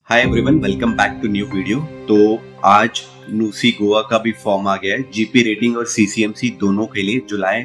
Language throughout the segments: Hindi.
Hi everyone, welcome back to new video. तो आज नूसी गोवा का भी फॉर्म आ गया है जीपी रेटिंग और सीसीएमसी दोनों के लिए जुलाई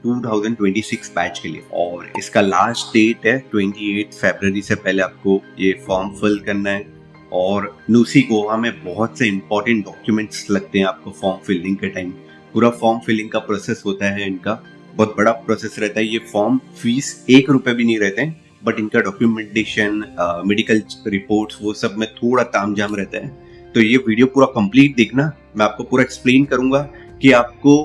2026 बैच के लिए, और इसका लास्ट डेट है 28 फरवरी से पहले आपको ये फॉर्म फिल करना है। और नूसी गोवा में बहुत से इंपॉर्टेंट डॉक्यूमेंट्स लगते हैं आपको फॉर्म फिलिंग के टाइम। पूरा फॉर्म फिलिंग का प्रोसेस होता है, इनका बहुत बड़ा प्रोसेस रहता है। ये फॉर्म फीस 1 रुपए भी नहीं रहते हैं, बट इनका डॉक्यूमेंटेशन, मेडिकल रिपोर्ट्स, वो सब में थोड़ा तामझाम रहता है। तो ये वीडियो पूरा कंप्लीट देखना, मैं आपको पूरा एक्सप्लेन करूंगा कि आपको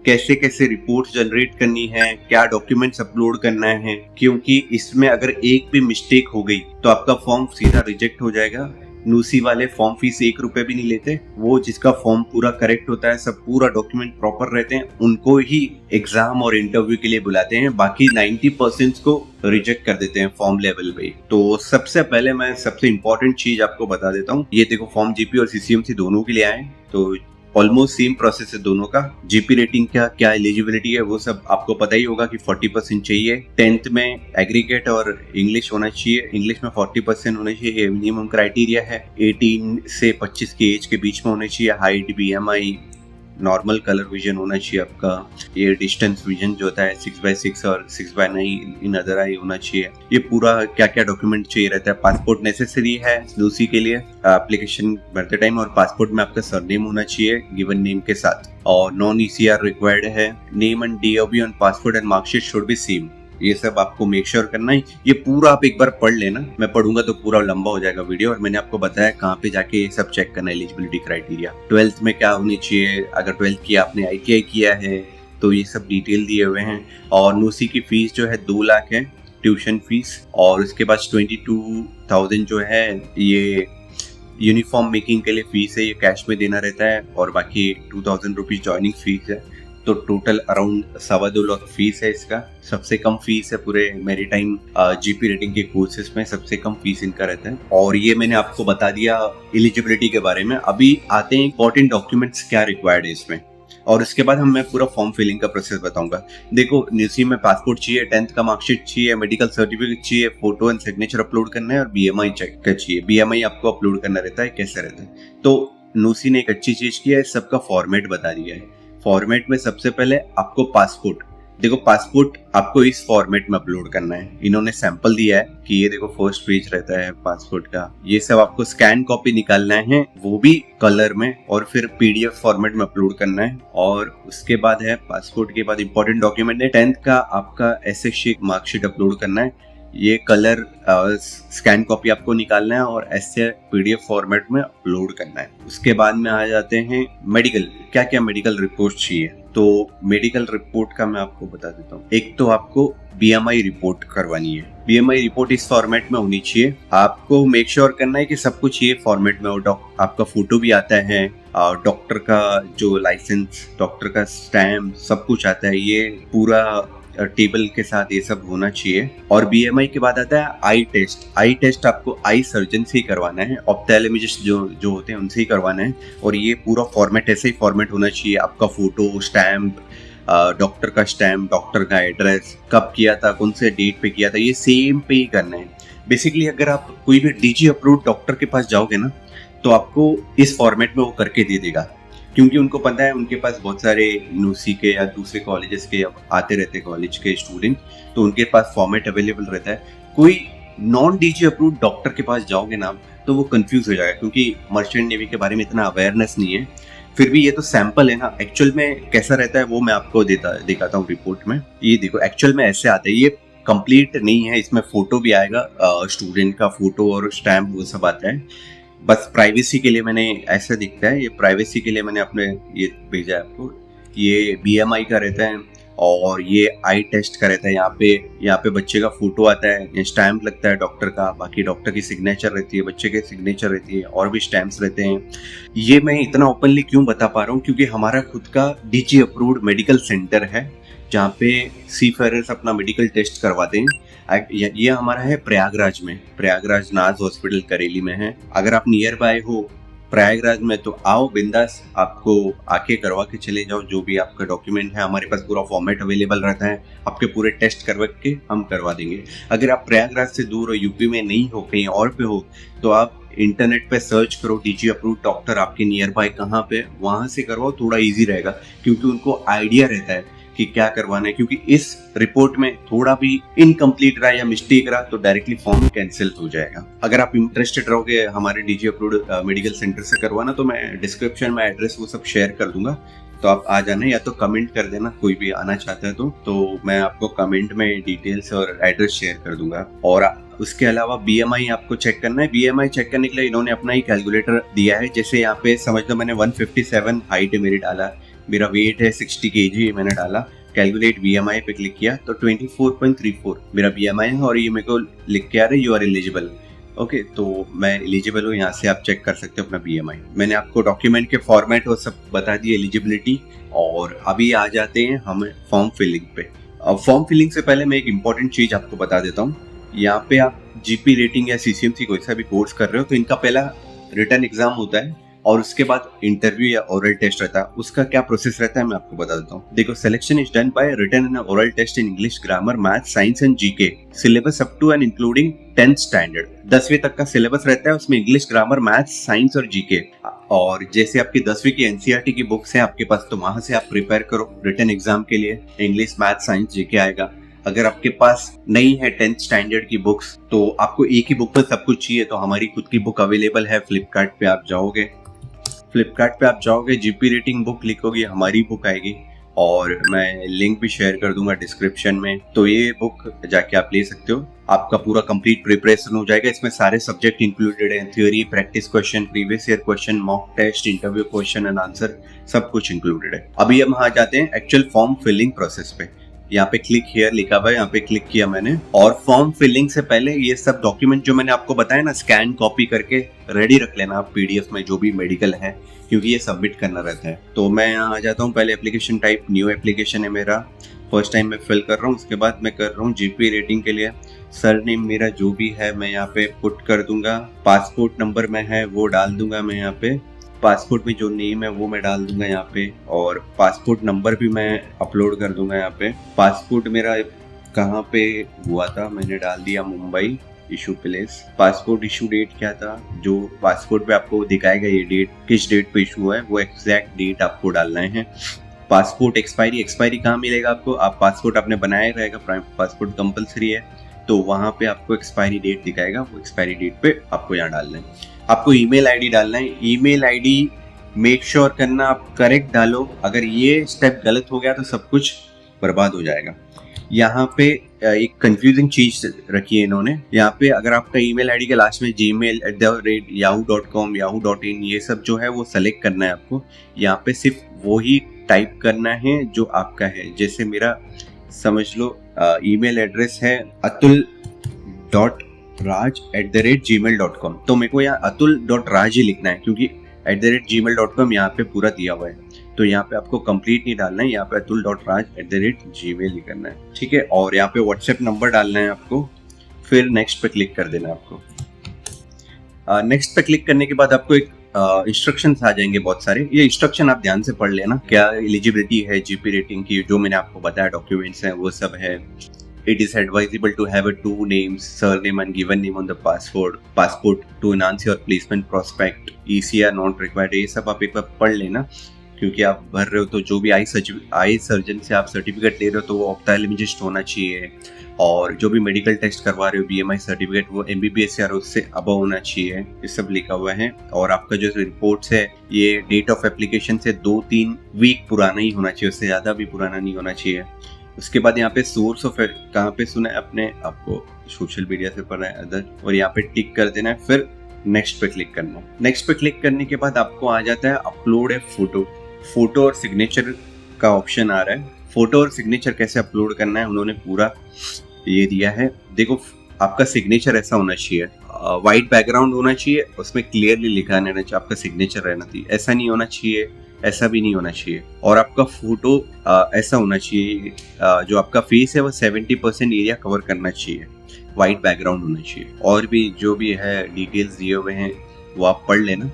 कैसे कैसे रिपोर्ट्स जनरेट करनी है, क्या डॉक्यूमेंट्स अपलोड करना है, क्योंकि इसमें अगर एक भी मिस्टेक हो गई तो आपका फॉर्म सीधा रिजेक्ट हो जाएगा। नूसी वाले फॉर्म फीस 1 रुपए भी नहीं लेते। वो जिसका फॉर्म पूरा करेक्ट होता है, सब पूरा डॉक्यूमेंट प्रॉपर रहते हैं, उनको ही एग्जाम और इंटरव्यू के लिए बुलाते हैं। बाकी 90% को रिजेक्ट कर देते हैं फॉर्म लेवल पे। तो सबसे पहले मैं सबसे इंपॉर्टेंट चीज आपको बता देता हूँ। ये देखो, फॉर्म जीपी और सीसीएमसी दोनों के लिए आए, तो ऑलमोस्ट सेम प्रोसेस है दोनों का। जीपी रेटिंग क्या एलिजिबिलिटी है वो सब आपको पता ही होगा कि 40% चाहिए। 10th में एग्रीगेट और इंग्लिश होना चाहिए, इंग्लिश में 40% होना चाहिए, ये मिनिमम क्राइटेरिया है। 18 से 25 की एज के बीच में होना चाहिए। Height, BMI, normal colour vision होना चाहिए आपका। ये डिस्टेंस विजन जो होता है 6x6 और 6x9 इन अदर आई होना चाहिए। ये पूरा क्या क्या डॉक्यूमेंट चाहिए रहता है। पासपोर्ट नेसेसरी है लूसी के लिए एप्लीकेशन भरते टाइम, और पासपोर्ट में आपका सरनेम होना चाहिए गिवन नेम के साथ, और नॉन ईसीआर रिक्वायर्ड है। Name and DOB on passport and marksheet should be same. ये सब आपको मेक श्योर करना है। ये पूरा आप एक बार पढ़ लेना, मैं पढ़ूंगा तो पूरा लंबा हो जाएगा वीडियो, और मैंने आपको बताया कहाँ पे जाके ये सब चेक करना है एलिजिबिलिटी क्राइटेरिया। 12th में क्या होनी चाहिए, अगर 12th किया आपने आईटीआई किया है तो ये सब डिटेल दिए हुए हैं। और नूसी की फीस जो है 2 लाख है ट्यूशन फीस, और उसके बाद 22,000 जो है ये यूनिफॉर्म मेकिंग के लिए फीस है, ये कैश में देना रहता है, और बाकी 2,000 रुपीज ज्वाइनिंग फीस है। तो टोटल अराउंड 2.25 लाख फीस है इसका। सबसे कम फीस है पूरे मैरीटाइम जीपी रेटिंग के कोर्सेज में, सबसे कम फीस इनका रहता है। और ये मैंने आपको बता दिया एलिजिबिलिटी के बारे में। अभी आते हैं इंपॉर्टेंट डॉक्यूमेंट्स क्या रिक्वायर्ड है इसमें, और उसके बाद मैं पूरा फॉर्म फिलिंग का प्रोसेस बताऊंगा। देखो, न्यूसी में पासपोर्ट चाहिए, 10th का मार्कशीट चाहिए, मेडिकल सर्टिफिकेट चाहिए, फोटो एंड सिग्नेचर अपलोड करना है, और बीएमआई चेक का चाहिए। बीएमआई आपको अपलोड करना रहता है, कैसे रहता है। तो नूसी ने एक अच्छी चीज किया है, सबका फॉर्मेट बता दिया है। फॉर्मेट में सबसे पहले आपको पासपोर्ट, देखो पासपोर्ट आपको इस फॉर्मेट में अपलोड करना है। इन्होंने सैंपल दिया है कि ये देखो फर्स्ट पेज रहता है पासपोर्ट का। ये सब आपको स्कैन कॉपी निकालना है, वो भी कलर में, और फिर पीडीएफ फॉर्मेट में अपलोड करना है। और उसके बाद है पासपोर्ट के बाद इंपॉर्टेंट डॉक्यूमेंट है 10th का आपका एसएससी मार्कशीट अपलोड करना है। ये कलर स्कैन कॉपी आपको निकालना है और ऐसे पीडीएफ फॉर्मेट में अपलोड करना है। उसके बाद में आ जाते हैं मेडिकल, क्या क्या मेडिकल रिपोर्ट चाहिए। तो मेडिकल रिपोर्ट का मैं आपको बता देता हूँ। एक तो आपको बीएमआई रिपोर्ट करवानी है। बीएमआई रिपोर्ट इस फॉर्मेट में होनी चाहिए। आपको मेक श्योर करना है कि सब कुछ ये फॉर्मेट में हो। आपका फोटो भी आता है, डॉक्टर का जो लाइसेंस, डॉक्टर का स्टैम्प, सब कुछ आता है। ये पूरा टेबल के साथ ये सब होना चाहिए। और बीएमआई के बाद आता है आई टेस्ट। आई टेस्ट आपको आई सर्जन से ही करवाना है, ऑप्थेल्मोलॉजिस्ट जो होते हैं उनसे ही करवाना है। और ये पूरा फॉर्मेट ऐसे ही फॉर्मेट होना चाहिए। आपका फोटो, स्टैम्प, डॉक्टर का स्टैम्प, डॉक्टर का एड्रेस, कब किया था, कौन से डेट पे किया था, ये सेम पे ही करना है। बेसिकली अगर आप कोई भी डीजी अप्रूव्ड डॉक्टर के पास जाओगे ना, तो आपको इस फॉर्मेट में वो करके दे देगा, क्योंकि उनको पता है उनके पास बहुत सारे नूसी के या दूसरे कॉलेजेस के आते रहते हैं कॉलेज के स्टूडेंट, तो उनके पास फॉर्मेट अवेलेबल रहता है। कोई नॉन डीजी अप्रूव्ड डॉक्टर के पास जाओगे ना, तो वो कंफ्यूज हो जाएगा, क्योंकि मर्चेंट नेवी के बारे में इतना अवेयरनेस नहीं है। फिर भी ये तो सैंपल है ना, एक्चुअल में कैसा रहता है वो मैं आपको दिखाता हूँ रिपोर्ट में। ये देखो, एक्चुअल में ऐसे आता है। ये कंप्लीट नहीं है, इसमें फोटो भी आएगा, स्टूडेंट का फोटो और स्टैम्प, वो सब आता है। बस प्राइवेसी के लिए मैंने ऐसा दिखता है, ये प्राइवेसी के लिए मैंने अपने ये भेजा है आपको। ये बीएमआई का रहता है, और ये आई टेस्ट का रहता है। यहाँ पे बच्चे का फोटो आता है, स्टैम्प लगता है डॉक्टर का, बाकी डॉक्टर की सिग्नेचर रहती है, बच्चे की सिग्नेचर रहती है, और भी स्टैम्प्स रहते हैं। ये मैं इतना ओपनली क्यों बता पा रहा हूँ, क्योंकि हमारा खुद का डीजी अप्रूव्ड मेडिकल सेंटर है, जहाँ पे सीफेरर्स अपना मेडिकल टेस्ट करवाते हैं। ये हमारा है प्रयागराज में, प्रयागराज नाज हॉस्पिटल करेली में है। अगर आप नियर बाय हो प्रयागराज में तो आओ बिंदास, आपको आके करवा के चले जाओ। जो भी आपका डॉक्यूमेंट है, हमारे पास पूरा फॉर्मेट अवेलेबल रहता है, आपके पूरे टेस्ट करवा के हम करवा देंगे। अगर आप प्रयागराज से दूर हो, यूपी में नहीं हो, कहीं और पे हो, तो आप इंटरनेट पे सर्च करो डीजी अप्रूव डॉक्टर आपके नियर बाय कहाँ पे, वहां से करवाओ, थोड़ा इजी रहेगा क्योंकि उनको आइडिया रहता है कि क्या करवाना है। क्योंकि इस रिपोर्ट में थोड़ा भी इनकम्प्लीट रहा या मिस्टेक रहा तो डायरेक्टली फॉर्म कैंसिल हो जाएगा। अगर आप इंटरेस्टेड रहोगे हमारे डीजी अप्रूव्ड मेडिकल सेंटर से करवाना तो मैं डिस्क्रिप्शन में एड्रेस वो सब शेयर कर दूंगा, तो आप आ जाना या तो कमेंट कर देना, कोई भी आना चाहता है तो मैं आपको कमेंट में डिटेल्स और एड्रेस शेयर कर दूंगा। और उसके अलावा बीएमआई आपको चेक करना है। बीएमआई चेक करने के लिए इन्होंने अपना ही कैलकुलेटर दिया है। जैसे यहाँ पे समझ लो मैंने 157 हाइट है मेरी डाला, मेरा वेट है 60 kg मैंने डाला, कैलकुलेट बीएमआई पे क्लिक किया तो 24.34 मेरा बीएमआई है और ये मेरे को लिख के आ रहा है यू आर एलिजिबल। ओके, तो मैं एलिजिबल हूँ, यहाँ से आप चेक कर सकते हो अपना बीएमआई। मैंने आपको डॉक्यूमेंट के फॉर्मेट वो सब बता दी, एलिजिबिलिटी। और अभी आ जाते हैं हम फॉर्म फिलिंग पे। अब फॉर्म फिलिंग से पहले मैं एक इम्पॉर्टेंट चीज आपको बता देता हूँ। यहाँ पे आप जीपी रेटिंग या सीसीएमसी कोई सा भी कोर्स कर रहे हो तो इनका पहला रिटन एग्जाम होता है और उसके बाद इंटरव्यू या ओरल टेस्ट रहता है। उसका क्या प्रोसेस रहता है मैं आपको बता देता हूँ। देखो, selection is done by written and oral test in English, grammar, math, science and GK, syllabus up to and including 10th standard. 10वीं तक का सिलेबस रहता है, उसमें इंग्लिश, ग्रामर, मैथ, साइंस और जीके। और जैसे आपकी 10वीं की एनसीईआरटी की बुक्स है आपके पास तो वहां से आप प्रिपेयर करो रिटन एग्जाम के लिए। इंग्लिश, मैथ, साइंस, जीके आएगा। अगर आपके पास नहीं है 10th स्टैंडर्ड की बुक्स तो आपको एक ही बुक पर सब कुछ चाहिए तो हमारी खुद की बुक अवेलेबल है। फ्लिपकार्ट पे आप जाओगे, जीपी रेटिंग बुक लिखोगे, हमारी बुक आएगी और मैं लिंक भी शेयर कर दूंगा डिस्क्रिप्शन में। तो ये बुक जाके आप ले सकते हो, आपका पूरा कंप्लीट प्रिपरेशन हो जाएगा। इसमें सारे सब्जेक्ट इंक्लूडेड हैं, theory, practice question, previous year question, mock test, interview question and answer, सब कुछ इंक्लूडेड है। अभी हम आ जाते हैं एक्चुअल फॉर्म फिलिंग प्रोसेस पे। यहाँ पे क्लिक हियर लिखा हुआ है, यहाँ पे क्लिक किया मैंने। और फॉर्म फिलिंग से पहले ये सब डॉक्यूमेंट जो मैंने आपको बताया ना, स्कैन कॉपी करके रेडी रख लेना आप पीडीएफ में, जो भी मेडिकल है, क्योंकि ये सबमिट करना रहता है। तो मैं यहाँ आ जाता हूँ। पहले एप्लीकेशन टाइप न्यू एप्लीकेशन है मेरा, फर्स्ट टाइम मैं फिल कर रहा हूँ। उसके बाद मैं कर रहा हूँ जीपी रेटिंग के लिए सरनेम मेरा जो भी है मैं यहाँ पे पुट कर दूंगा। पासपोर्ट नंबर में है वो डाल दूंगा मैं यहाँ पे, पासपोर्ट में जो नेम है वो मैं डाल दूंगा यहाँ पे, और पासपोर्ट नंबर भी मैं अपलोड कर दूंगा यहाँ पे। पासपोर्ट मेरा कहाँ पे हुआ था मैंने डाल दिया Mumbai, issue place. Passport issue date क्या था, जो पासपोर्ट पे आपको दिखाएगा ये डेट, किस डेट पे इशू हुआ है वो एग्जैक्ट डेट आपको डालना है। पासपोर्ट एक्सपायरी कहाँ मिलेगा आपको, आप पासपोर्ट आपने बनाया रहेगा, पासपोर्ट कंपलसरी है तो वहाँ पे आपको एक्सपायरी डेट दिखाएगा, वो एक्सपायरी डेट पे आपको यहाँ डालना है। आपको ईमेल आईडी डालना है। ईमेल आईडी मेक श्योर करना आप करेक्ट डालो, अगर ये स्टेप गलत हो गया तो सब कुछ बर्बाद हो जाएगा। यहाँ पे एक कंफ्यूजिंग चीज रखी है इन्होंने, यहाँ पे अगर आपका ईमेल आईडी के लास्ट में gmail@yahoo.com, yahoo.in ये सब जो है वो सेलेक्ट करना है आपको। यहाँ पे सिर्फ वो ही टाइप करना है जो आपका है। जैसे मेरा समझ लो ईमेल एड्रेस है atul.raj@gmail.com, तो मेरे को यहाँ atul.raj ही लिखना है क्योंकि @gmail.com यहाँ पे पूरा दिया हुआ है। तो यहाँ पे आपको कंप्लीट नहीं डालना है, यहाँ पे atul.raj@gmail ही करना है, ठीक है। और यहाँ पे व्हाट्सएप नंबर डालना है आपको, फिर नेक्स्ट पे क्लिक कर देना है आपको। नेक्स्ट पे क्लिक करने के बाद आपको एक इंस्ट्रक्शंस आ जाएंगे बहुत सारे। ये इंस्ट्रक्शन आप ध्यान से पढ़ लेना, क्या एलिजिबिलिटी है जीपी रेटिंग की, जो मैंने आपको बताया डॉक्यूमेंट्स हैं वो सब है। It is advisable to have a 2 names, surname and given name on the passport to enhance your placement prospect. ECR not required. ये सब आप एक बार पढ़ लेना क्योंकि आप भर रहे हो तो जो भी आई सर्जन से आप सर्टिफिकेट ले रहे हो तो वो ऑप्थेल्मोलॉजिस्ट होना चाहिए, और जो भी मेडिकल टेस्ट करवा रहे हो बीएमआई सर्टिफिकेट वो MBBS या उससे अबव होना चाहिए, ये सब लिखा हुआ है। और आपका जो रिपोर्ट्स है ये डेट ऑफ एप्लीकेशन से 2-3 वीक पुराना ही होना चाहिए, उससे ज़्यादा भी पुराना नहीं होना चाहिए। उसके बाद यहाँ पे सोर्स ऑफ कहाँ पे सुना है आपने, आपको सोशल मीडिया से पढ़ा है अदर, और यहाँ पे टिक कर देना है, फिर नेक्स्ट पे क्लिक करना है। नेक्स्ट पे क्लिक करने के बाद आपको आ जाता है अपलोड ए फोटो और सिग्नेचर का ऑप्शन आ रहा है। फोटो और सिग्नेचर कैसे अपलोड करना है उन्होंने पूरा ये दिया है। देखो, आपका सिग्नेचर ऐसा होना चाहिए, वाइट बैकग्राउंड होना चाहिए, उसमें क्लियरली लिखा रहना चाहिए आपका सिग्नेचर रहना चाहिए, ऐसा नहीं होना चाहिए, ऐसा भी नहीं होना चाहिए। और आपका फोटो ऐसा होना चाहिए, जो आपका फेस है वो 70% एरिया कवर करना चाहिए, वाइट बैकग्राउंड होना चाहिए। और भी जो भी है डिटेल्स दिए हुए हैं वो आप पढ़ लेना।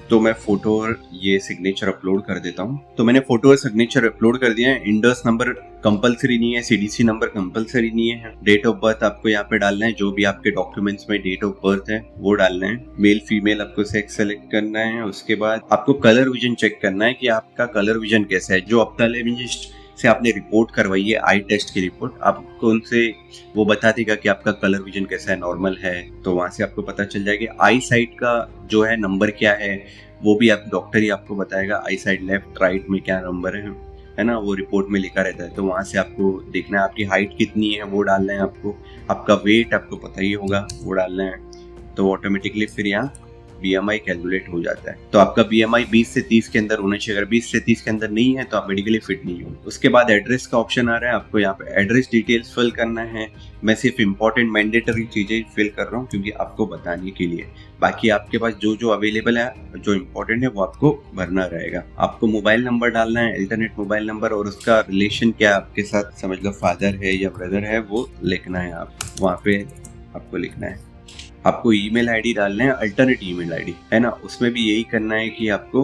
तो मैं फोटो और ये सिग्नेचर अपलोड कर देता हूँ। तो मैंने फोटो और सिग्नेचर अपलोड कर दिया है। इंडस नंबर कंपलसरी नहीं है, सीडीसी नंबर कंपलसरी नहीं है। डेट ऑफ बर्थ आपको यहाँ पे डालना है, जो भी आपके डॉक्यूमेंट्स में डेट ऑफ बर्थ है वो डालना है। मेल फीमेल आपको सेक्स सेलेक्ट करना है। उसके बाद आपको कलर विजन चेक करना है कि आपका कलर विजन कैसा है। जो ऑप्थेल्मोलॉजिस्ट से आपने रिपोर्ट करवाई है, आई टेस्ट की रिपोर्ट, आपको उनसे वो बता देगा कि आपका कलर विजन कैसा है, नॉर्मल है, तो वहां से आपको पता चल जाएगा। आई साइड का जो है नंबर क्या है वो भी आप डॉक्टर ही आपको बताएगा। आई साइड लेफ्ट राइट में क्या नंबर है ना, वो रिपोर्ट में लिखा रहता है। तो वहां से आपको देखना है आपकी हाइट कितनी है, वो डालना है आपको। आपका वेट आपको पता ही होगा, वो डालना है। तो ऑटोमेटिकली फिर यहाँ BMI कैलकुलेट हो जाता है। तो आपका BMI 20 से 30 के अंदर होना चाहिए। अगर 20 से 30 के अंदर नहीं है तो आप मेडिकली फिट नहीं हो। उसके बाद एड्रेस का ऑप्शन आ रहा है, आपको यहाँ पे एड्रेस डिटेल्स फिल करना है। मैं सिर्फ इंपॉर्टेंट मैंडेटरी चीजें फिल कर रहा हूँ क्योंकि आपको बताने के लिए। बाकी आपके पास जो जो अवेलेबल है, जो इम्पोर्टेंट है वो आपको भरना रहेगा। आपको मोबाइल नंबर डालना है, अल्टरनेट मोबाइल नंबर, और उसका रिलेशन क्या आपके साथ, समझ लो फादर है या ब्रदर है, वो लिखना है। आप वहाँ पे आपको लिखना है। आपको ईमेल आईडी डालना है, अल्टरनेट ईमेल आईडी है ना, उसमें भी यही करना है कि आपको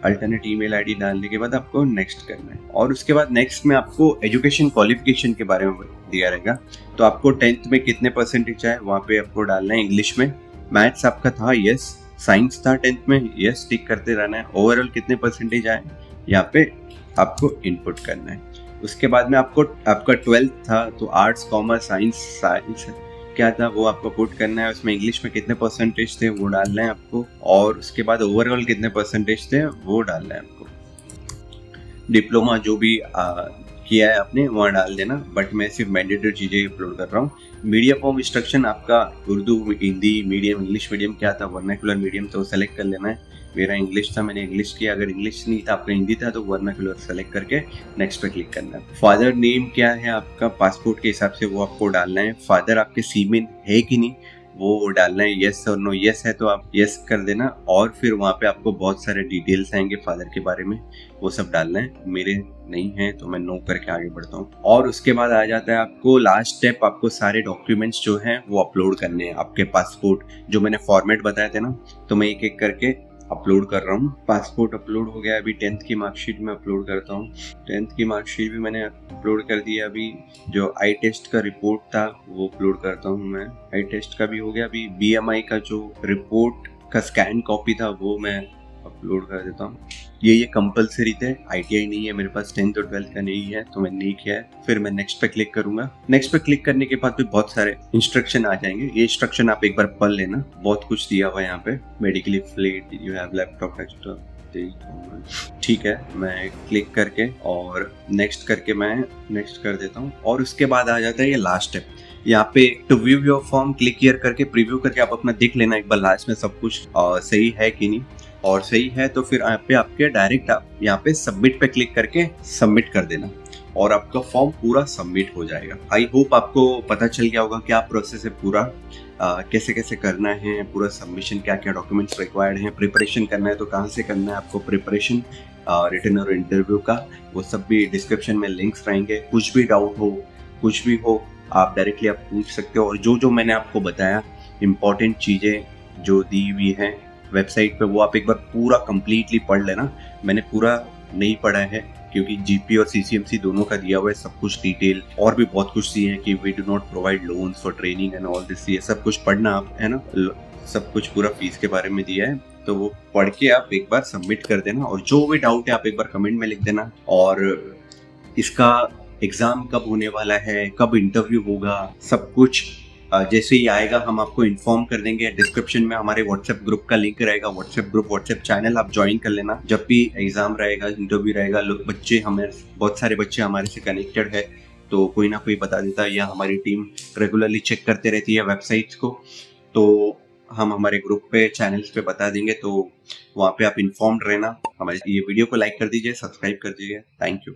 अल्टरनेट ईमेल आईडी डालने के बाद आपको नेक्स्ट करना है। और उसके बाद नेक्स्ट में आपको एजुकेशन क्वालिफिकेशन के बारे में दिया रहेगा। तो आपको 10th में कितने परसेंटेज आए वहाँ पे आपको डालना है। इंग्लिश में, मैथ्स आपका था यस, साइंस था 10th में यस, टिक करते रहना है। ओवरऑल कितने परसेंटेज आए यहाँ पे आपको इनपुट करना है। उसके बाद में आपको आपका 12th था तो आर्ट्स कॉमर्स साइंस क्या था वो आपको पुट करना है। उसमें इंग्लिश में कितने परसेंटेज थे वो डालना है आपको, और उसके बाद ओवरऑल कितने परसेंटेज थे वो डालना है आपको। डिप्लोमा जो भी किया है आपने वहाँ डाल देना, बट मैं सिर्फ मैंडेटरी चीज़ें अपलोड कर रहा हूँ। मीडियम फॉर्म इंस्ट्रक्शन आपका Urdu, Hindi medium, English medium क्या था, वर्नाक्युलर मीडियम, तो सेलेक्ट कर लेना है। मेरा इंग्लिश था, मैंने इंग्लिश किया। अगर इंग्लिश नहीं था, आपका हिंदी था, तो वर्नाक्युलर सेलेक्ट करके नेक्स्ट पे क्लिक करना है। फादर नेम क्या है आपका पासपोर्ट के हिसाब से वो आपको डालना है। फादर आपके सीमेन है कि नहीं वो डालना है, यस और नो। यस है तो आप यस कर देना, और फिर वहाँ पे आपको बहुत सारे डिटेल्स आएंगे फादर के बारे में, वो सब डालना है। मेरे नहीं है तो मैं नो करके आगे बढ़ता हूँ। और उसके बाद आ जाता है आपको लास्ट स्टेप, आपको सारे डॉक्यूमेंट्स जो हैं वो अपलोड करने हैं। आपके पासपोर्ट जो मैंने फॉर्मेट बताए थे ना, तो मैं एक एक करके अपलोड कर रहा हूँ। पासपोर्ट अपलोड हो गया। अभी 10th की मार्कशीट में अपलोड करता हूँ। 10th की मार्कशीट भी मैंने अपलोड कर दिया। अभी जो आई टेस्ट का रिपोर्ट था वो अपलोड करता हूँ मैं। आई टेस्ट का भी हो गया। अभी BMI का जो रिपोर्ट का स्कैन कॉपी था वो मैं अपलोड कर देता हूँ। ये कंपलसरी थे, ITI नहीं है मेरे पास, 10th और 12th का नहीं है तो मैं नहीं किया है। फिर मैं नेक्स्ट पे क्लिक करूंगा। नेक्स्ट पे क्लिक करने के बाद भी बहुत सारे इंस्ट्रक्शन आ जाएंगे। ये इंस्ट्रक्शन आप एक बार पढ़ लेना, बहुत कुछ दिया हुआ है यहाँ पे। Medically fit, you have laptop desktop, ठीक है। मैं क्लिक करके और नेक्स्ट करके मैं नेक्स्ट कर देता हूँ। और उसके बाद आ जाता है ये लास्ट स्टेप। यहाँ पे to view your form click here करके प्रीव्यू करके आप अपना देख लेना एक बार लास्ट में सब कुछ सही है कि नहीं, और सही है तो फिर यहाँ पे आपके डायरेक्ट आप यहाँ पे सबमिट पे क्लिक करके सबमिट कर देना और आपका फॉर्म पूरा सबमिट हो जाएगा। आई होप आपको पता चल गया होगा क्या प्रोसेस है पूरा, कैसे कैसे करना है पूरा सबमिशन, क्या क्या डॉक्यूमेंट्स रिक्वायर्ड हैं, प्रिपरेशन करना है तो कहाँ से करना है आपको प्रिपरेशन, रिटन और इंटरव्यू का, वो सब भी डिस्क्रिप्शन में लिंक्स रहेंगे। कुछ भी डाउट हो, कुछ भी हो, आप डायरेक्टली आप पूछ सकते हो। और जो जो मैंने आपको बताया इंपॉर्टेंट चीज़ें जो दी हुई हैं वेबसाइट पे, वो आप एक बार पूरा कंप्लीटली पढ़ लेना। मैंने पूरा नहीं पढ़ा है क्योंकि GP और CCMC दोनों का दिया हुआ है सब कुछ डिटेल, और भी बहुत कुछ दिए हैं कि we do not provide loans for training and all this. ये सब कुछ पढ़ना आप, है ना, सब कुछ पूरा फीस के बारे में दिया है, तो वो पढ़ के आप एक बार सबमिट कर देना। और जो भी डाउट है आप एक बार कमेंट में लिख देना। और इसका एग्जाम कब होने वाला है, कब इंटरव्यू होगा, सब कुछ जैसे ही आएगा हम आपको इन्फॉर्म कर देंगे। डिस्क्रिप्शन में हमारे व्हाट्सएप ग्रुप का लिंक रहेगा, व्हाट्सएप ग्रुप, व्हाट्सएप चैनल आप ज्वाइन कर लेना। जब भी एग्जाम रहेगा, इंटरव्यू रहेगा, लोग बच्चे हमें, बहुत सारे बच्चे हमारे से कनेक्टेड है, तो कोई ना कोई बता देता है, या हमारी टीम रेगुलरली चेक करते रहती है वेबसाइट्स को, तो हम हमारे ग्रुप पे, चैनल्स पे बता देंगे, तो वहाँ पे आप इन्फॉर्म्ड रहना। हमारे ये वीडियो को लाइक कर दीजिए, सब्सक्राइब कर दीजिए। Thank you.